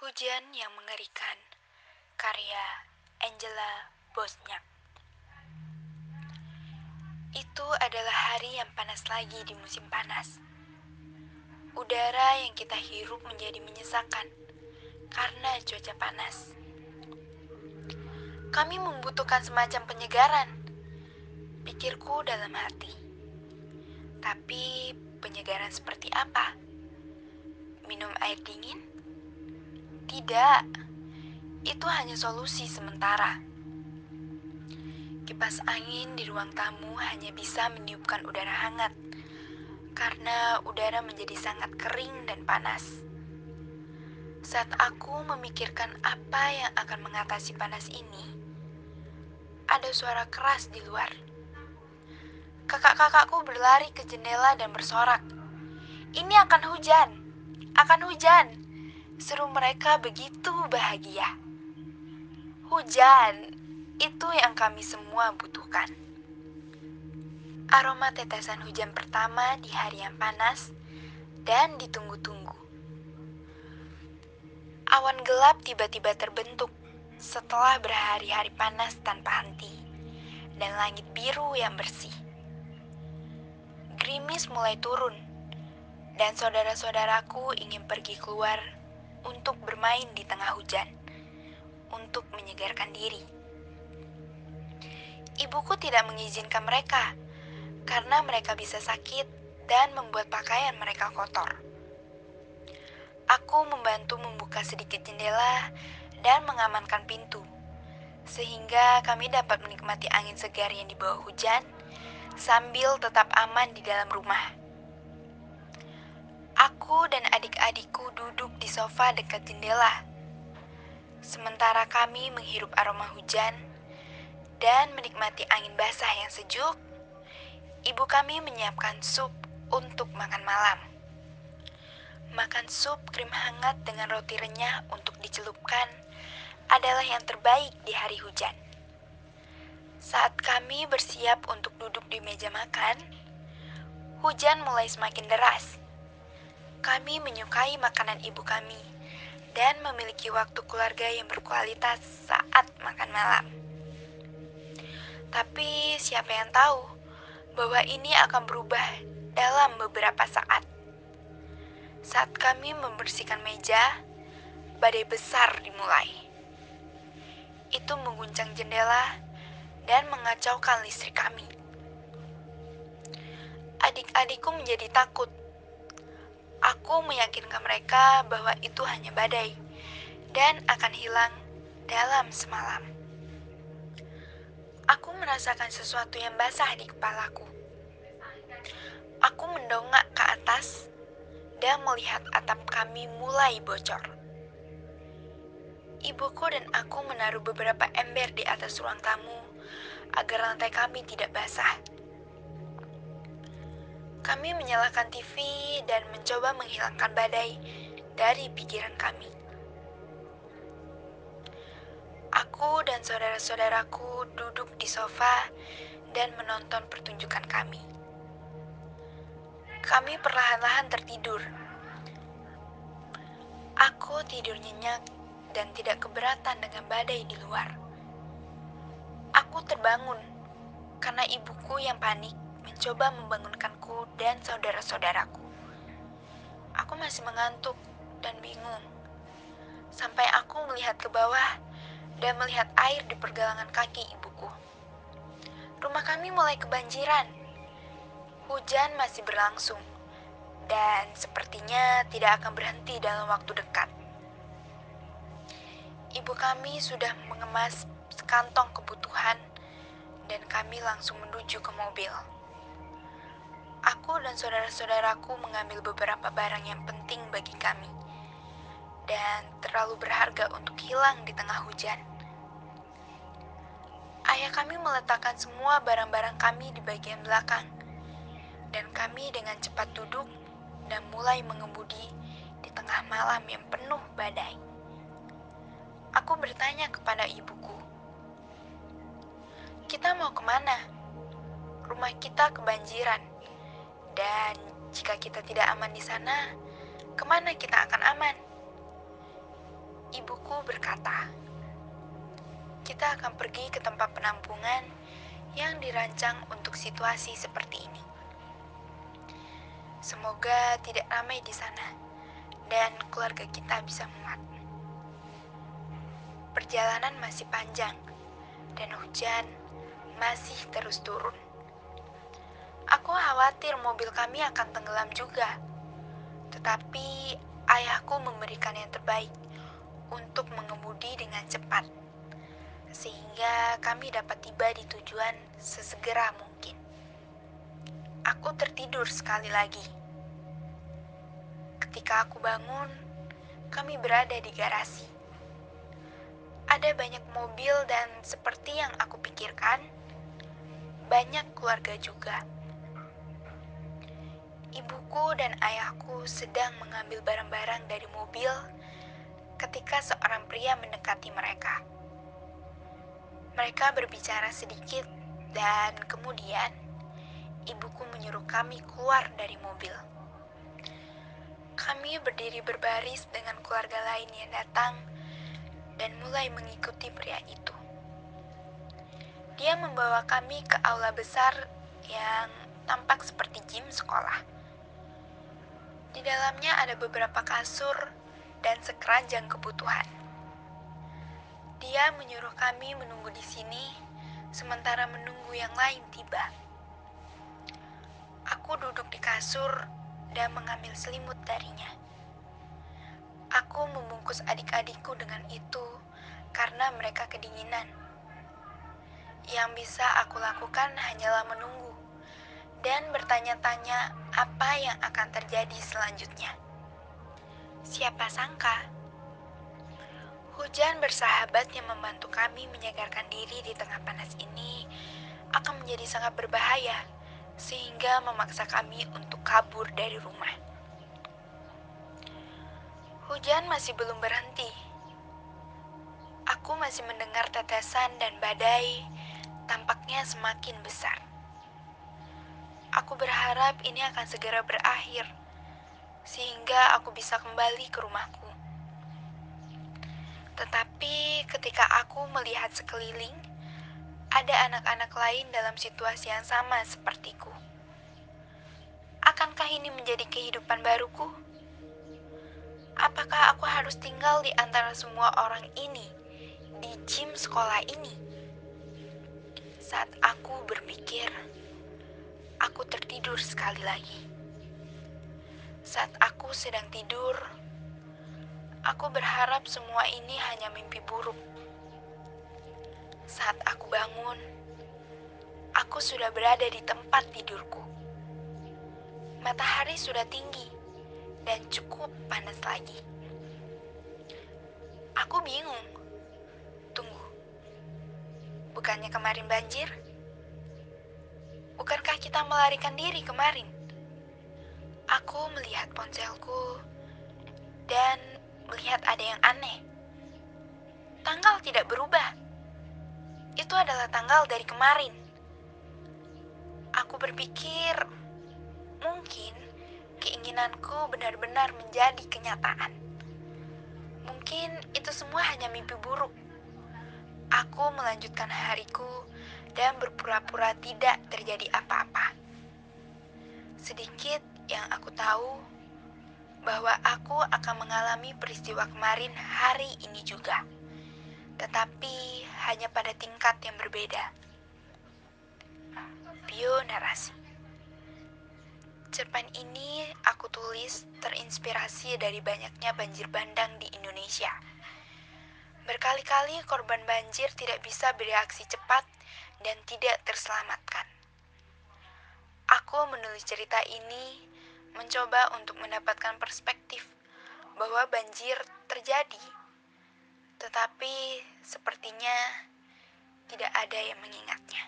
Hujan yang mengerikan, karya Angela Bosniak. Itu adalah hari yang panas lagi di musim panas. Udara yang kita hirup menjadi menyesakan karena cuaca panas. Kami membutuhkan semacam penyegaran, pikirku dalam hati. Tapi penyegaran seperti apa? Minum air dingin? Tidak, itu hanya solusi sementara. Kipas angin di ruang tamu hanya bisa meniupkan udara hangat karena udara menjadi sangat kering dan panas. Saat aku memikirkan apa yang akan mengatasi panas ini, ada suara keras di luar. Kakak-kakakku berlari ke jendela dan bersorak. "Ini akan hujan, akan hujan!" Seru mereka begitu bahagia. Hujan, itu yang kami semua butuhkan. Aroma tetesan hujan pertama di hari yang panas dan ditunggu-tunggu. Awan gelap tiba-tiba terbentuk setelah berhari-hari panas tanpa henti dan langit biru yang bersih. Gerimis mulai turun dan saudara-saudaraku ingin pergi keluar untuk bermain di tengah hujan, untuk menyegarkan diri. Ibuku tidak mengizinkan mereka karena mereka bisa sakit dan membuat pakaian mereka kotor. Aku membantu membuka sedikit jendela dan mengamankan pintu, sehingga kami dapat menikmati angin segar yang dibawa hujan sambil tetap aman di dalam rumah. Aku dan adik-adikku duduk di sofa dekat jendela, sementara kami menghirup aroma hujan dan menikmati angin basah yang sejuk. Ibu kami menyiapkan sup untuk makan malam. Makan sup krim hangat dengan roti renyah untuk dicelupkan adalah yang terbaik di hari hujan. Saat kami bersiap untuk duduk di meja makan, hujan mulai semakin deras. Kami menyukai makanan ibu kami dan memiliki waktu keluarga yang berkualitas saat makan malam. Tapi siapa yang tahu bahwa ini akan berubah dalam beberapa saat. Saat kami membersihkan meja, badai besar dimulai. Itu mengguncang jendela dan mengacaukan listrik kami. Adik-adikku menjadi takut. Aku meyakinkan mereka bahwa itu hanya badai dan akan hilang dalam semalam. Aku merasakan sesuatu yang basah di kepalaku. Aku mendongak ke atas dan melihat atap kami mulai bocor. Ibuku dan aku menaruh beberapa ember di atas ruang tamu agar lantai kami tidak basah. Kami menyalakan TV dan mencoba menghilangkan badai dari pikiran kami. Aku dan saudara-saudaraku duduk di sofa dan menonton pertunjukan kami. Kami perlahan-lahan tertidur. Aku tidur nyenyak dan tidak keberatan dengan badai di luar. Aku terbangun karena ibuku yang panik mencoba membangunkanku dan saudara-saudaraku. Aku masih mengantuk dan bingung, sampai aku melihat ke bawah dan melihat air di pergelangan kaki ibuku. Rumah kami mulai kebanjiran. Hujan masih berlangsung dan sepertinya tidak akan berhenti dalam waktu dekat. Ibu kami sudah mengemas sekantong kebutuhan dan kami langsung menuju ke mobil. Aku dan saudara-saudaraku mengambil beberapa barang yang penting bagi kami dan terlalu berharga untuk hilang di tengah hujan. Ayah kami meletakkan semua barang-barang kami di bagian belakang dan kami dengan cepat duduk dan mulai mengemudi di tengah malam yang penuh badai. Aku bertanya kepada ibuku, "Kita mau kemana? Rumah kita kebanjiran. Dan jika kita tidak aman di sana, kemana kita akan aman?" Ibuku berkata, "Kita akan pergi ke tempat penampungan yang dirancang untuk situasi seperti ini. Semoga tidak ramai di sana dan keluarga kita bisa muat." Perjalanan masih panjang dan hujan masih terus turun. Aku khawatir mobil kami akan tenggelam juga, tetapi ayahku memberikan yang terbaik untuk mengemudi dengan cepat, sehingga kami dapat tiba di tujuan sesegera mungkin. Aku tertidur sekali lagi. Ketika aku bangun, kami berada di garasi. Ada banyak mobil dan seperti yang aku pikirkan, banyak keluarga juga. Ibuku dan ayahku sedang mengambil barang-barang dari mobil ketika seorang pria mendekati mereka. Mereka berbicara sedikit dan kemudian ibuku menyuruh kami keluar dari mobil. Kami berdiri berbaris dengan keluarga lain yang datang dan mulai mengikuti pria itu. Dia membawa kami ke aula besar yang tampak seperti gym sekolah. Di dalamnya ada beberapa kasur dan sekeranjang kebutuhan. Dia menyuruh kami menunggu di sini sementara menunggu yang lain tiba. Aku duduk di kasur dan mengambil selimut darinya. Aku membungkus adik-adikku dengan itu karena mereka kedinginan. Yang bisa aku lakukan hanyalah menunggu dan bertanya-tanya apa yang akan terjadi selanjutnya. Siapa sangka, hujan bersahabat yang membantu kami menyegarkan diri di tengah panas ini akan menjadi sangat berbahaya, sehingga memaksa kami untuk kabur dari rumah. Hujan masih belum berhenti. Aku masih mendengar tetesan dan badai tampaknya semakin besar. Aku berharap ini akan segera berakhir, sehingga aku bisa kembali ke rumahku. Tetapi ketika aku melihat sekeliling, ada anak-anak lain dalam situasi yang sama sepertiku. Akankah ini menjadi kehidupan baruku? Apakah aku harus tinggal di antara semua orang ini, di gym sekolah ini? Saat aku berpikir, aku tertidur sekali lagi. Saat aku sedang tidur, aku berharap semua ini hanya mimpi buruk. Saat aku bangun, aku sudah berada di tempat tidurku. Matahari sudah tinggi dan cukup panas lagi. Aku bingung. Tunggu, bukannya kemarin banjir? Bukankah kita melarikan diri kemarin? Aku melihat ponselku dan melihat ada yang aneh. Tanggal tidak berubah. Itu adalah tanggal dari kemarin. Aku berpikir, mungkin keinginanku benar-benar menjadi kenyataan. Mungkin itu semua hanya mimpi buruk. Aku melanjutkan hariku dan berpura-pura tidak terjadi apa-apa. Sedikit yang aku tahu bahwa aku akan mengalami peristiwa kemarin hari ini juga, tetapi hanya pada tingkat yang berbeda. Bionarasi. Cerpen ini aku tulis terinspirasi dari banyaknya banjir bandang di Indonesia. Berkali-kali korban banjir tidak bisa bereaksi cepat dan tidak terselamatkan. Aku menulis cerita ini mencoba untuk mendapatkan perspektif bahwa banjir terjadi, tetapi sepertinya tidak ada yang mengingatnya.